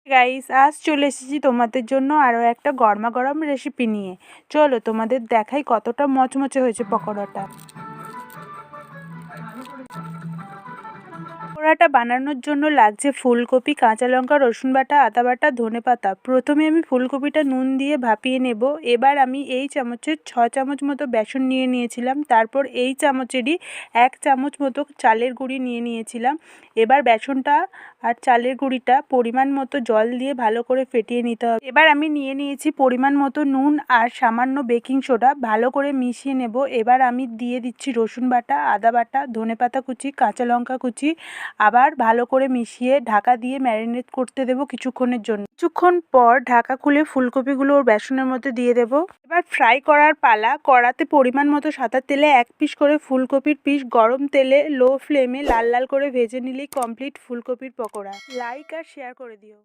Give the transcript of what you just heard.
Guys, আজ চলে এসেছি তোমাদের জন্য আরও একটা গরমা গরম রেসিপি নিয়ে। চলো তোমাদের দেখাই কতটা মচমচে হয়েছে পকোড়াটা। পকোড়াটা বানানোর জন্য লাগছে ফুলকপি, কাঁচা লঙ্কা, রসুন বাটা, আদা বাটা, ধনেপাতা। প্রথমে আমি ফুলকপিটা নুন দিয়ে ভাপিয়ে নেব। এবার আমি এই চামচের 6 চামচ মতো বেসন নিয়ে নিয়েছিলাম। তারপর এই চামচেরই 1 চামচ মতো চালের গুঁড়ি নিয়ে নিয়েছিলাম। এবার বেসনটা আর চালের গুঁড়িটা পরিমাণ মতো জল দিয়ে ভালো করে ফেটিয়ে নিতে হবে। এবার আমি নিয়ে নিয়েছি পরিমাণ মতো নুন আর সামান্য বেকিং সোডা, ভালো করে মিশিয়ে নেব। এবার আমি দিয়ে দিচ্ছি রসুন বাটা, আদা বাটা, ধনেপাতা কুচি, কাঁচা লঙ্কা কুচি। আবার ভালো করে মিশিয়ে ঢাকা দিয়ে ম্যারিনেট করতে দেব কিছুক্ষণের জন্য। কিছুক্ষণ পর ঢাকা খুলে ফুলকপিগুলো ওর বেসনের মধ্যে দিয়ে দেব। এবার ফ্রাই করার পালা। কড়াতে পরিমাণ মতো সাদা তেলে 1 পিস করে ফুলকপির পিস গরম তেলে লো ফ্লেমে লাল লাল করে ভেজে নিলেই কমপ্লিট ফুলকপির পকোড়া। লাইক আর শেয়ার করে দিও।